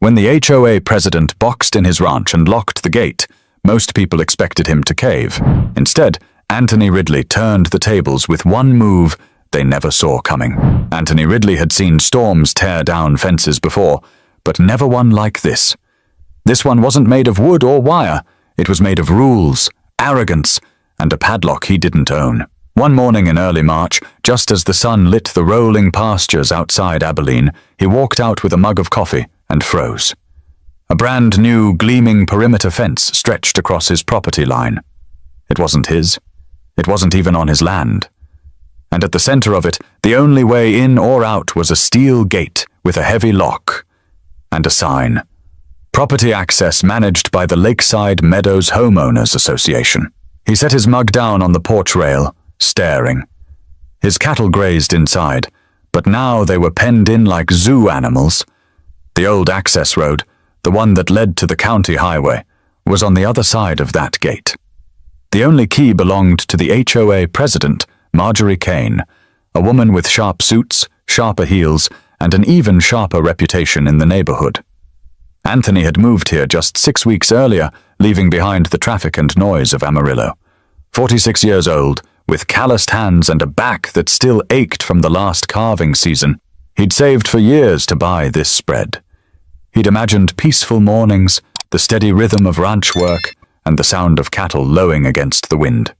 When the HOA president boxed in his ranch and locked the gate, most people expected him to cave. Instead, Anthony Ridley turned the tables with one move they never saw coming. Anthony Ridley had seen storms tear down fences before, but never one like this. This one wasn't made of wood or wire. It was made of rules, arrogance, and a padlock he didn't own. One morning in early March, just as the sun lit the rolling pastures outside Abilene, he walked out with a mug of coffee and froze. A brand new, gleaming perimeter fence stretched across his property line. It wasn't his. It wasn't even on his land. And at the center of it, the only way in or out was a steel gate with a heavy lock and a sign. Property access managed by the Lakeside Meadows Homeowners Association. He set his mug down on the porch rail, staring. His cattle grazed inside, but now they were penned in like zoo animals. The old access road, the one that led to the county highway, was on the other side of that gate. The only key belonged to the HOA president, Marjorie Kane, a woman with sharp suits, sharper heels, and an even sharper reputation in the neighborhood. Anthony had moved here just 6 weeks earlier, leaving behind the traffic and noise of Amarillo. 46 years old, with calloused hands and a back that still ached from the last calving season, he'd saved for years to buy this spread. He'd imagined peaceful mornings, the steady rhythm of ranch work, and the sound of cattle lowing against the wind.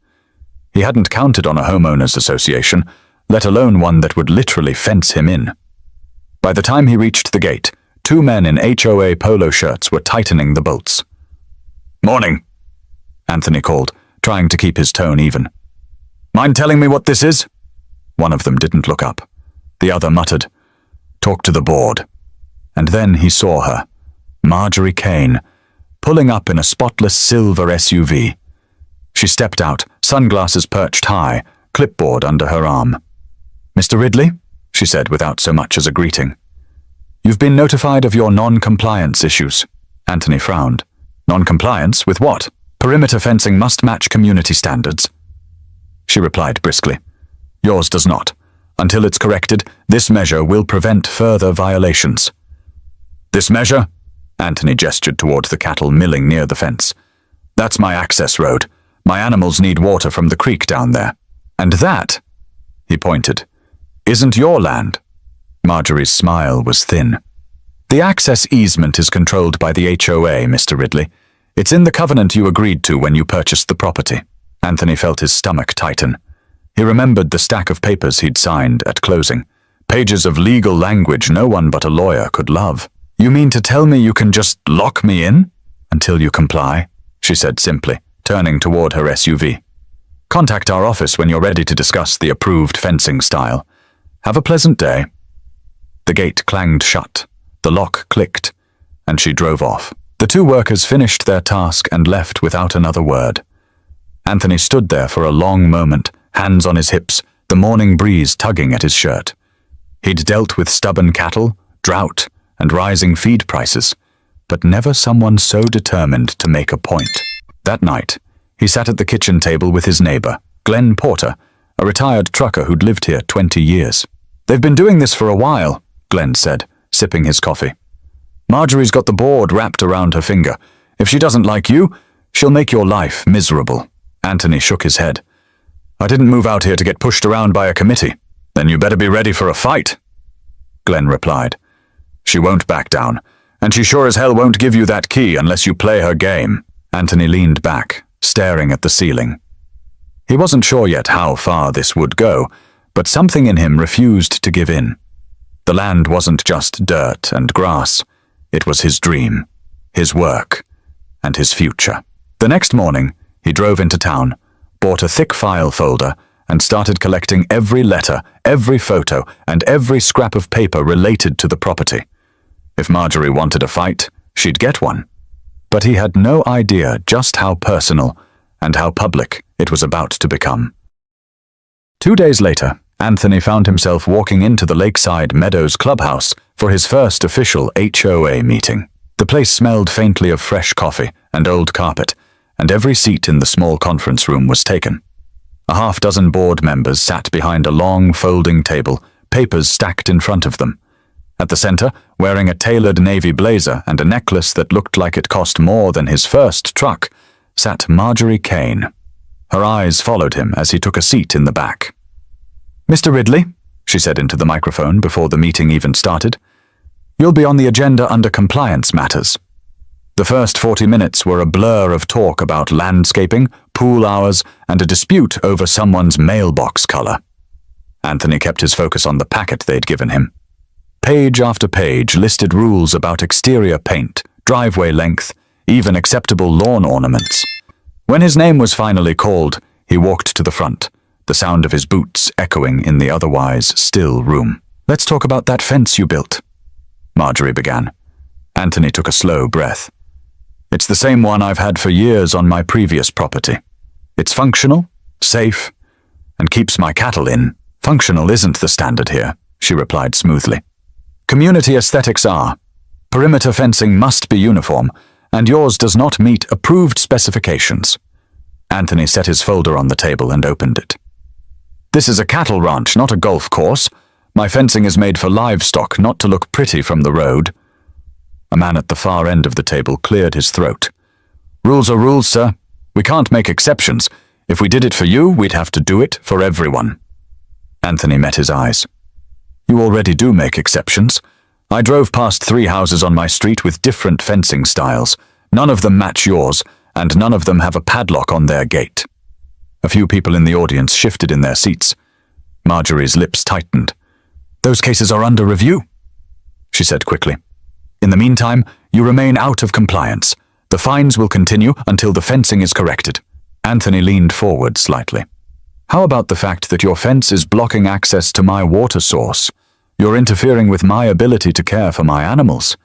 He hadn't counted on a homeowners association, let alone one that would literally fence him in. By the time he reached the gate, 2 men in HOA polo shirts were tightening the bolts. "Morning," Anthony called, trying to keep his tone even. "Mind telling me what this is?" One of them didn't look up. The other muttered, "Talk to the board." And then he saw her, Marjorie Kane, pulling up in a spotless silver SUV. She stepped out, sunglasses perched high, clipboard under her arm. "Mr. Ridley," she said without so much as a greeting. "You've been notified of your non-compliance issues." Anthony frowned. "Non-compliance? With what? Perimeter fencing must match community standards." She replied briskly, "Yours does not. Until it's corrected, this measure will prevent further violations." "This measure?" Anthony gestured toward the cattle milling near the fence. "That's my access road. My animals need water from the creek down there. And that," he pointed, "isn't your land." Marjorie's smile was thin. "The access easement is controlled by the HOA, Mr. Ridley. It's in the covenant you agreed to when you purchased the property." Anthony felt his stomach tighten. He remembered the stack of papers he'd signed at closing. Pages of legal language no one but a lawyer could love. "You mean to tell me you can just lock me in?" "Until you comply," she said simply, turning toward her SUV. "Contact our office when you're ready to discuss the approved fencing style. Have a pleasant day." The gate clanged shut, the lock clicked, and she drove off. The 2 workers finished their task and left without another word. Anthony stood there for a long moment, hands on his hips, the morning breeze tugging at his shirt. He'd dealt with stubborn cattle, drought, and rising feed prices, but never someone so determined to make a point. That night, he sat at the kitchen table with his neighbor, Glenn Porter, a retired trucker who'd lived here 20 years. "They've been doing this for a while," Glenn said, sipping his coffee. "Marjorie's got the board wrapped around her finger. If she doesn't like you, she'll make your life miserable." Anthony shook his head. "I didn't move out here to get pushed around by a committee." "Then you better be ready for a fight," Glenn replied. "She won't back down, and she sure as hell won't give you that key unless you play her game." Anthony leaned back, staring at the ceiling. He wasn't sure yet how far this would go, but something in him refused to give in. The land wasn't just dirt and grass. It was his dream, his work, and his future. The next morning, he drove into town, bought a thick file folder, and started collecting every letter, every photo, and every scrap of paper related to the property. If Marjorie wanted a fight, she'd get one. But he had no idea just how personal and how public it was about to become. 2 days later, Anthony found himself walking into the Lakeside Meadows clubhouse for his first official HOA meeting. The place smelled faintly of fresh coffee and old carpet, and every seat in the small conference room was taken. A half-dozen board members sat behind a long, folding table, papers stacked in front of them. At the center, wearing a tailored navy blazer and a necklace that looked like it cost more than his first truck, sat Marjorie Kane. Her eyes followed him as he took a seat in the back. "Mr. Ridley," she said into the microphone before the meeting even started, "you'll be on the agenda under compliance matters." The first 40 minutes were a blur of talk about landscaping, pool hours, and a dispute over someone's mailbox color. Anthony kept his focus on the packet they'd given him. Page after page listed rules about exterior paint, driveway length, even acceptable lawn ornaments. When his name was finally called, he walked to the front, the sound of his boots echoing in the otherwise still room. "Let's talk about that fence you built," Marjorie began. Anthony took a slow breath. "It's the same one I've had for years on my previous property. It's functional, safe, and keeps my cattle in." "Functional isn't the standard here," she replied smoothly. "Community aesthetics are. Perimeter fencing must be uniform, and yours does not meet approved specifications." Anthony set his folder on the table and opened it. "This is a cattle ranch, not a golf course. My fencing is made for livestock, not to look pretty from the road." A man at the far end of the table cleared his throat. "Rules are rules, sir. We can't make exceptions. If we did it for you, we'd have to do it for everyone." Anthony met his eyes. "You already do make exceptions. I drove past 3 houses on my street with different fencing styles. None of them match yours, and none of them have a padlock on their gate." A few people in the audience shifted in their seats. Marjorie's lips tightened. "Those cases are under review," she said quickly. "In the meantime, you remain out of compliance. The fines will continue until the fencing is corrected." Anthony leaned forward slightly. "How about the fact that your fence is blocking access to my water source? You're interfering with my ability to care for my animals.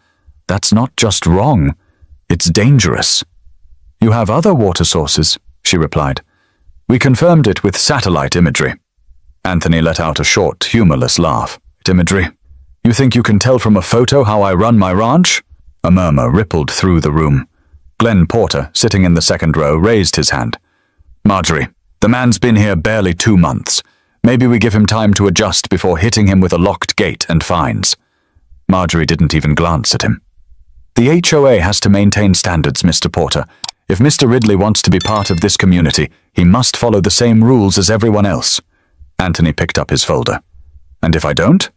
That's not just wrong, it's dangerous." "You have other water sources," she replied. "We confirmed it with satellite imagery." Anthony let out a short, humorless laugh. "Imagery? You think you can tell from a photo how I run my ranch?" A murmur rippled through the room. Glenn Porter, sitting in the second row, raised his hand. "Marjorie, the man's been here barely 2 months. Maybe we give him time to adjust before hitting him with a locked gate and fines." Marjorie didn't even glance at him. "The HOA has to maintain standards, Mr. Porter. If Mr. Ridley wants to be part of this community, he must follow the same rules as everyone else." Anthony picked up his folder. "And if I don't?"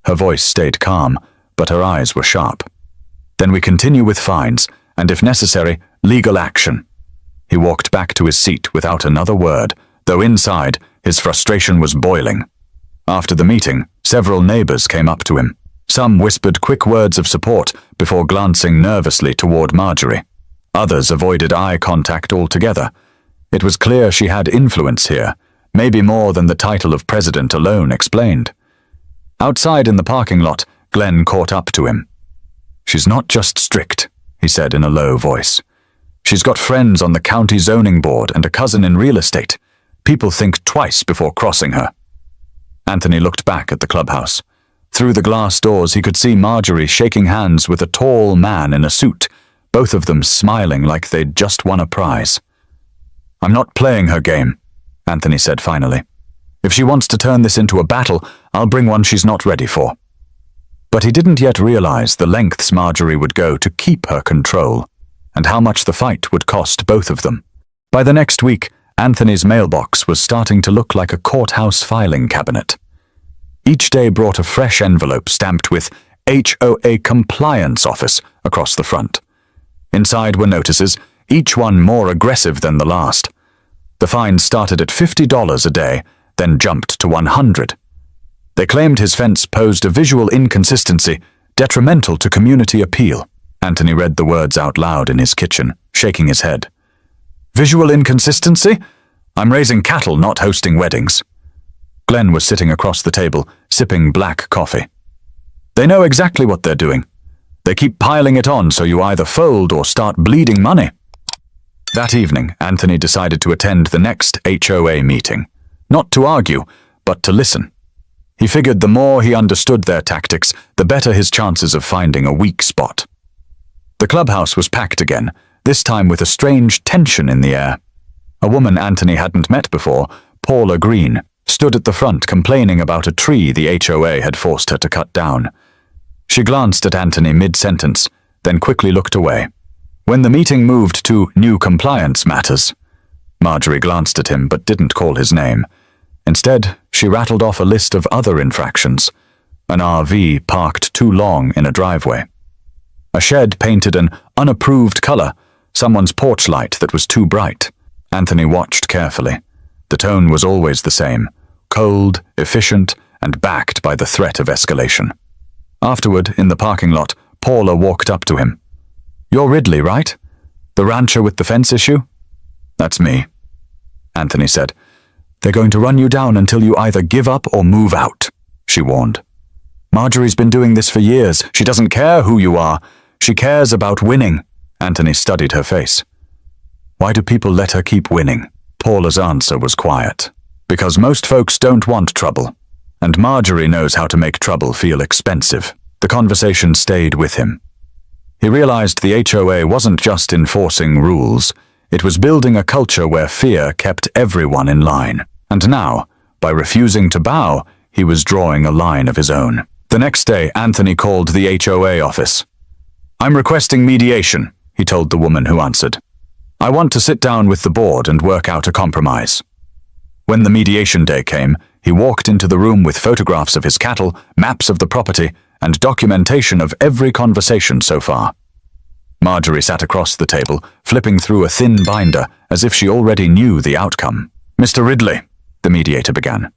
Her voice stayed calm, but her eyes were sharp. "Then we continue with fines, and if necessary, legal action." He walked back to his seat without another word, though inside, his frustration was boiling. After the meeting, several neighbors came up to him. Some whispered quick words of support before glancing nervously toward Marjorie. Others avoided eye contact altogether. It was clear she had influence here, maybe more than the title of president alone explained. Outside in the parking lot, Glenn caught up to him. "She's not just strict," he said in a low voice. "She's got friends on the county zoning board and a cousin in real estate. People think twice before crossing her." Anthony looked back at the clubhouse. Through the glass doors he could see Marjorie shaking hands with a tall man in a suit, both of them smiling like they'd just won a prize. "I'm not playing her game," Anthony said finally. "If she wants to turn this into a battle, I'll bring one she's not ready for." But he didn't yet realize the lengths Marjorie would go to keep her control, and how much the fight would cost both of them. By the next week, Anthony's mailbox was starting to look like a courthouse filing cabinet. Each day brought a fresh envelope stamped with HOA Compliance Office across the front. Inside were notices, each one more aggressive than the last. The fines started at $50 a day, then jumped to $100. They claimed his fence posed a visual inconsistency detrimental to community appeal. Anthony read the words out loud in his kitchen, shaking his head. "Visual inconsistency? I'm raising cattle, not hosting weddings." Glenn was sitting across the table, sipping black coffee. "They know exactly what they're doing. They keep piling it on so you either fold or start bleeding money." That evening, Anthony decided to attend the next HOA meeting. Not to argue, but to listen. He figured the more he understood their tactics, the better his chances of finding a weak spot. The clubhouse was packed again, this time with a strange tension in the air. A woman Anthony hadn't met before, Paula Green, stood at the front complaining about a tree the HOA had forced her to cut down. She glanced at Anthony mid-sentence, then quickly looked away. When the meeting moved to new compliance matters, Marjorie glanced at him but didn't call his name. Instead, she rattled off a list of other infractions. An RV parked too long in a driveway. A shed painted an unapproved color, someone's porch light that was too bright. Anthony watched carefully. The tone was always the same, cold, efficient, and backed by the threat of escalation. Afterward, in the parking lot, Paula walked up to him. "You're Ridley, right? The rancher with the fence issue?" "That's me," Anthony said. "They're going to run you down until you either give up or move out," she warned. "Marjorie's been doing this for years. She doesn't care who you are. She cares about winning." Anthony studied her face. "Why do people let her keep winning?" Paula's answer was quiet. "Because most folks don't want trouble, and Marjorie knows how to make trouble feel expensive." The conversation stayed with him. He realized the HOA wasn't just enforcing rules, it was building a culture where fear kept everyone in line. And now, by refusing to bow, he was drawing a line of his own. The next day, Anthony called the HOA office. "I'm requesting mediation," he told the woman who answered. "I want to sit down with the board and work out a compromise." When the mediation day came, he walked into the room with photographs of his cattle, maps of the property, and documentation of every conversation so far. Marjorie sat across the table, flipping through a thin binder as if she already knew the outcome. "Mr. Ridley," the mediator began,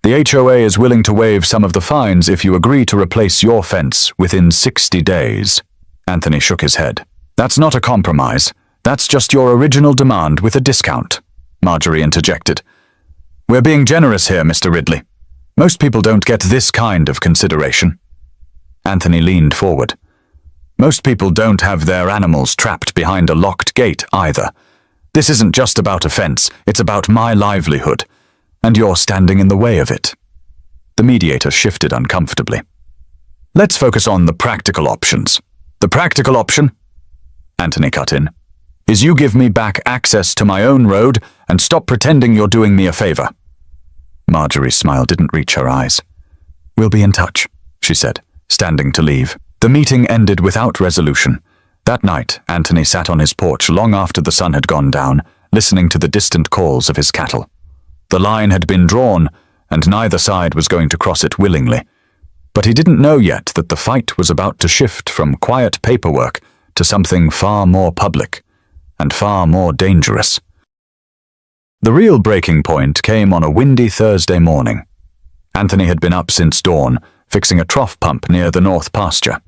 "the HOA is willing to waive some of the fines if you agree to replace your fence within 60 days. Anthony shook his head. "That's not a compromise. That's just your original demand with a discount," Marjorie interjected. "We're being generous here, Mr. Ridley. Most people don't get this kind of consideration." Anthony leaned forward. "Most people don't have their animals trapped behind a locked gate either. This isn't just about a fence, it's about my livelihood, and you're standing in the way of it." The mediator shifted uncomfortably. "Let's focus on the practical options." "The practical option," Anthony cut in, "is you give me back access to my own road and stop pretending you're doing me a favor." Marjorie's smile didn't reach her eyes. "We'll be in touch," she said, standing to leave. The meeting ended without resolution. That night, Anthony sat on his porch long after the sun had gone down, listening to the distant calls of his cattle. The line had been drawn, and neither side was going to cross it willingly. But he didn't know yet that the fight was about to shift from quiet paperwork to something far more public and far more dangerous. The real breaking point came on a windy Thursday morning. Anthony had been up since dawn, fixing a trough pump near the north pasture.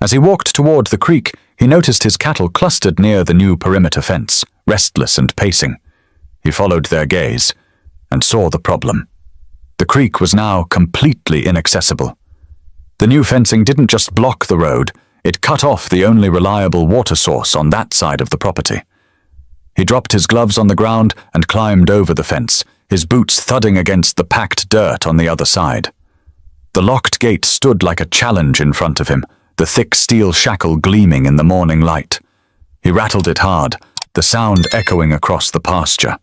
As he walked toward the creek, he noticed his cattle clustered near the new perimeter fence, restless and pacing. He followed their gaze and saw the problem. The creek was now completely inaccessible. The new fencing didn't just block the road, it cut off the only reliable water source on that side of the property. He dropped his gloves on the ground and climbed over the fence, his boots thudding against the packed dirt on the other side. The locked gate stood like a challenge in front of him, the thick steel shackle gleaming in the morning light. He rattled it hard, the sound echoing across the pasture.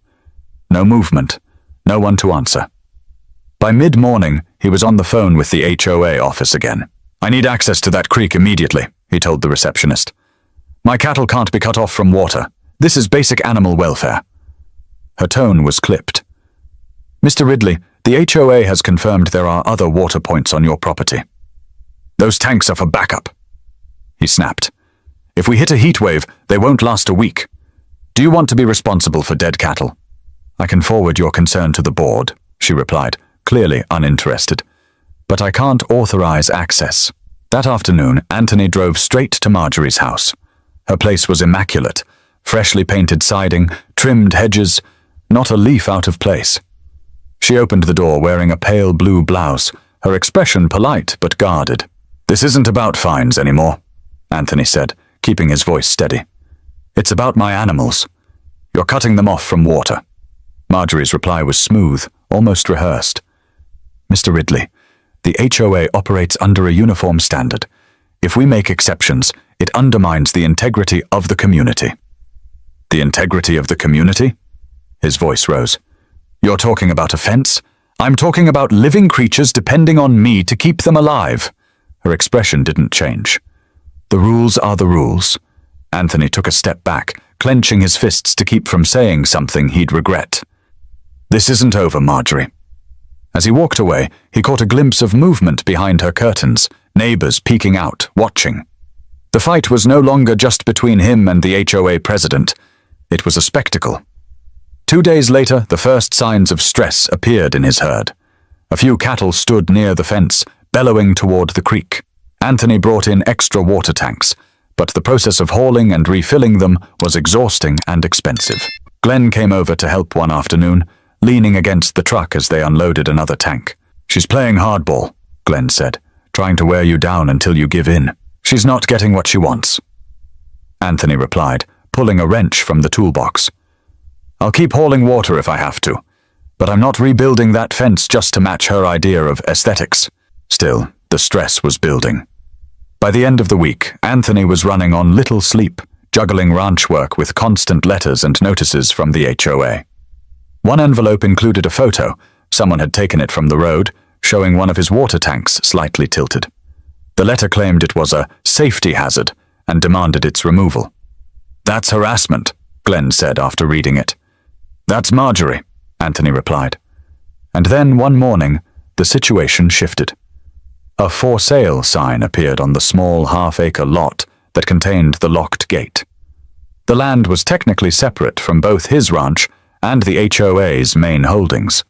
No movement, no one to answer. By mid-morning, he was on the phone with the HOA office again. "I need access to that creek immediately," he told the receptionist. "My cattle can't be cut off from water. This is basic animal welfare." Her tone was clipped. "Mr. Ridley, the HOA has confirmed there are other water points on your property." "Those tanks are for backup," he snapped. "If we hit a heat wave, they won't last a week. Do you want to be responsible for dead cattle?" "I can forward your concern to the board," she replied, clearly uninterested. "But I can't authorize access." That afternoon, Anthony drove straight to Marjorie's house. Her place was immaculate, freshly painted siding, trimmed hedges, not a leaf out of place. She opened the door wearing a pale blue blouse, her expression polite but guarded. "This isn't about fines anymore," Anthony said, keeping his voice steady. "It's about my animals. You're cutting them off from water." Marjorie's reply was smooth, almost rehearsed. "Mr. Ridley, the HOA operates under a uniform standard. If we make exceptions, it undermines the integrity of the community." "The integrity of the community?" His voice rose. "You're talking about a fence? I'm talking about living creatures depending on me to keep them alive. Her expression didn't change. The rules are the rules. Anthony took a step back, clenching his fists to keep from saying something he'd regret. This isn't over, Marjorie. As he walked away, he caught a glimpse of movement behind her curtains, neighbors peeking out, watching. The fight was no longer just between him and the HOA president. It was a spectacle. 2 days later, the first signs of stress appeared in his herd. A few cattle stood near the fence, bellowing toward the creek. Anthony brought in extra water tanks, but the process of hauling and refilling them was exhausting and expensive. Glenn came over to help one afternoon, leaning against the truck as they unloaded another tank. She's playing hardball, Glenn said, trying to wear you down until you give in. She's not getting what she wants. Anthony replied, pulling a wrench from the toolbox. I'll keep hauling water if I have to, but I'm not rebuilding that fence just to match her idea of aesthetics. Still, the stress was building. By the end of the week, Anthony was running on little sleep, juggling ranch work with constant letters and notices from the HOA. One envelope included a photo. Someone had taken it from the road, showing one of his water tanks slightly tilted. The letter claimed it was a safety hazard and demanded its removal. That's harassment, Glenn said after reading it. That's Marjorie, Anthony replied. And then one morning, the situation shifted. A for sale sign appeared on the small half-acre lot that contained the locked gate. The land was technically separate from both his ranch and the HOA's main holdings.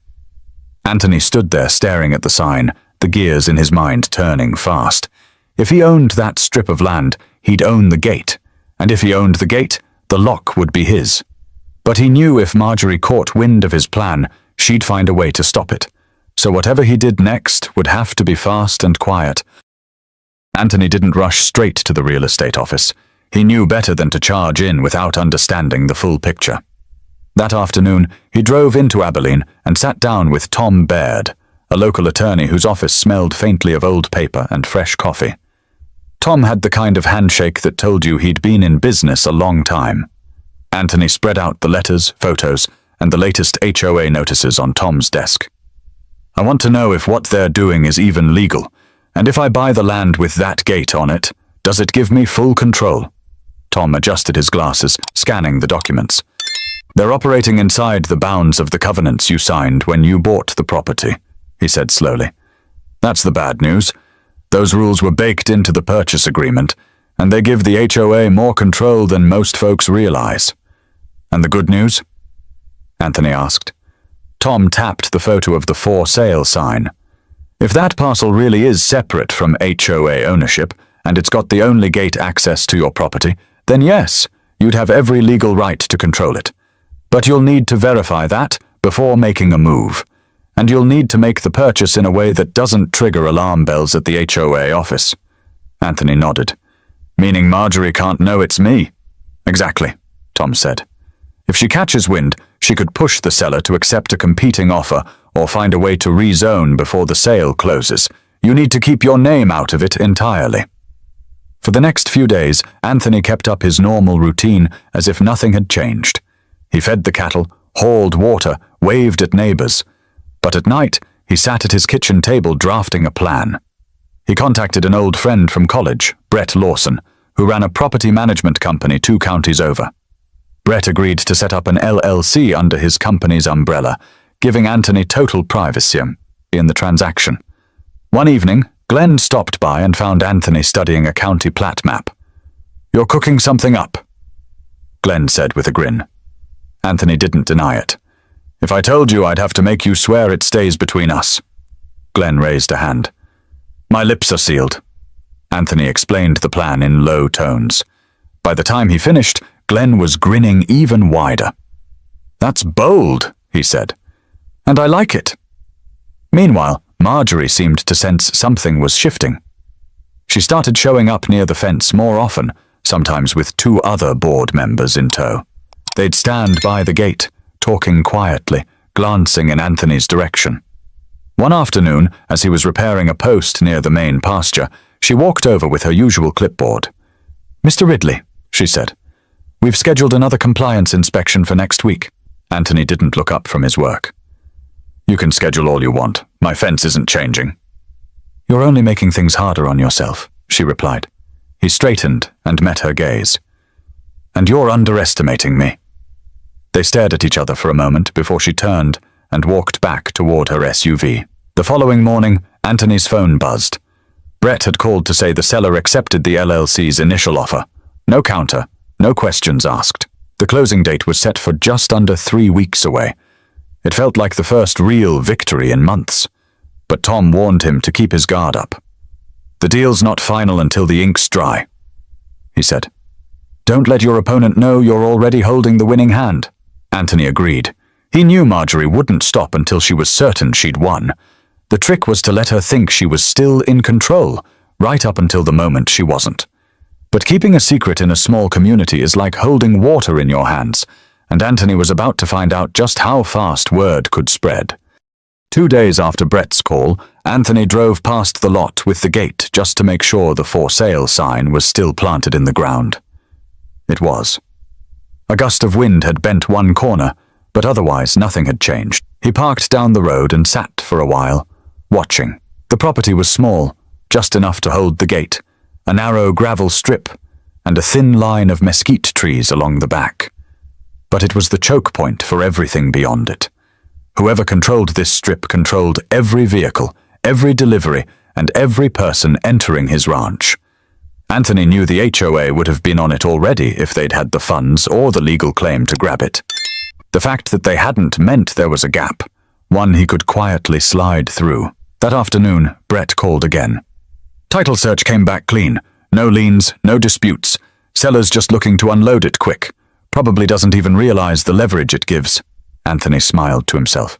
Anthony stood there staring at the sign, the gears in his mind turning fast. If he owned that strip of land, he'd own the gate, and if he owned the gate, the lock would be his. But he knew if Marjorie caught wind of his plan, she'd find a way to stop it. So whatever he did next would have to be fast and quiet. Anthony didn't rush straight to the real estate office. He knew better than to charge in without understanding the full picture. That afternoon, he drove into Abilene and sat down with Tom Baird, a local attorney whose office smelled faintly of old paper and fresh coffee. Tom had the kind of handshake that told you he'd been in business a long time. Anthony spread out the letters, photos, and the latest HOA notices on Tom's desk. I want to know if what they're doing is even legal, and if I buy the land with that gate on it, does it give me full control? Tom adjusted his glasses, scanning the documents. They're operating inside the bounds of the covenants you signed when you bought the property, he said slowly. That's the bad news. Those rules were baked into the purchase agreement, and they give the HOA more control than most folks realize. And the good news? Anthony asked. Tom tapped the photo of the for sale sign. If that parcel really is separate from HOA ownership, and it's got the only gate access to your property, then yes, you'd have every legal right to control it. But you'll need to verify that before making a move, and you'll need to make the purchase in a way that doesn't trigger alarm bells at the HOA office. Anthony nodded. Meaning Marjorie can't know it's me? Exactly, Tom said. If she catches wind, she could push the seller to accept a competing offer or find a way to rezone before the sale closes. You need to keep your name out of it entirely. For the next few days, Anthony kept up his normal routine as if nothing had changed. He fed the cattle, hauled water, waved at neighbors. But at night, he sat at his kitchen table drafting a plan. He contacted an old friend from college, Brett Lawson, who ran a property management company 2 counties over. Brett agreed to set up an LLC under his company's umbrella, giving Anthony total privacy in the transaction. One evening, Glenn stopped by and found Anthony studying a county plat map. "You're cooking something up," Glenn said with a grin. Anthony didn't deny it. "If I told you, I'd have to make you swear it stays between us." Glenn raised a hand. "My lips are sealed." Anthony explained the plan in low tones. By the time he finished, Glenn was grinning even wider. "That's bold," he said, "and I like it." Meanwhile, Marjorie seemed to sense something was shifting. She started showing up near the fence more often, sometimes with 2 other board members in tow. They'd stand by the gate, talking quietly, glancing in Anthony's direction. One afternoon, as he was repairing a post near the main pasture, she walked over with her usual clipboard. "Mr. Ridley," she said, "we've scheduled another compliance inspection for next week." Anthony didn't look up from his work. "You can schedule all you want. My fence isn't changing." "You're only making things harder on yourself," she replied. He straightened and met her gaze. "And you're underestimating me." They stared at each other for a moment before she turned and walked back toward her SUV. The following morning, Anthony's phone buzzed. Brett had called to say the seller accepted the LLC's initial offer. No counter, no questions asked. The closing date was set for just under 3 weeks away. It felt like the first real victory in months. But Tom warned him to keep his guard up. "The deal's not final until the ink's dry," he said. "Don't let your opponent know you're already holding the winning hand." Anthony agreed. He knew Marjorie wouldn't stop until she was certain she'd won. The trick was to let her think she was still in control, right up until the moment she wasn't. But keeping a secret in a small community is like holding water in your hands, and Anthony was about to find out just how fast word could spread. 2 days after Brett's call, Anthony drove past the lot with the gate just to make sure the for sale sign was still planted in the ground. It was. A gust of wind had bent one corner, but otherwise nothing had changed. He parked down the road and sat for a while, watching. The property was small, just enough to hold the gate, a narrow gravel strip, and a thin line of mesquite trees along the back. But it was the choke point for everything beyond it. Whoever controlled this strip controlled every vehicle, every delivery, and every person entering his ranch. Anthony knew the HOA would have been on it already if they'd had the funds or the legal claim to grab it. The fact that they hadn't meant there was a gap, one he could quietly slide through. That afternoon, Brett called again. Title search came back clean. No liens, no disputes. Seller's just looking to unload it quick. Probably doesn't even realize the leverage it gives. Anthony smiled to himself.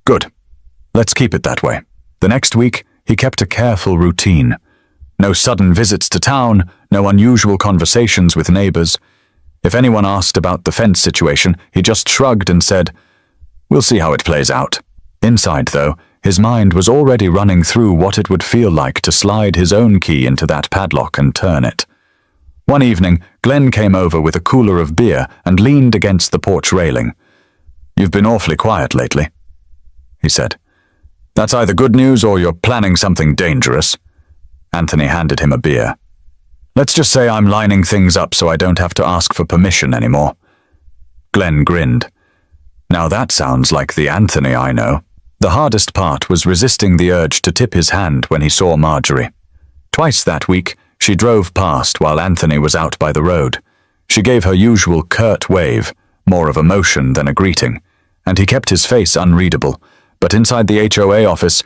Good. Let's keep it that way. The next week, he kept a careful routine. No sudden visits to town, no unusual conversations with neighbors. If anyone asked about the fence situation, he just shrugged and said, "We'll see how it plays out." Inside, though, his mind was already running through what it would feel like to slide his own key into that padlock and turn it. One evening, Glenn came over with a cooler of beer and leaned against the porch railing. "You've been awfully quiet lately," he said. "That's either good news or you're planning something dangerous." Anthony handed him a beer. "Let's just say I'm lining things up so I don't have to ask for permission anymore." Glenn grinned. "Now that sounds like the Anthony I know." The hardest part was resisting the urge to tip his hand when he saw Marjorie. Twice that week, she drove past while Anthony was out by the road. She gave her usual curt wave, more of a motion than a greeting, and he kept his face unreadable. But inside the HOA office,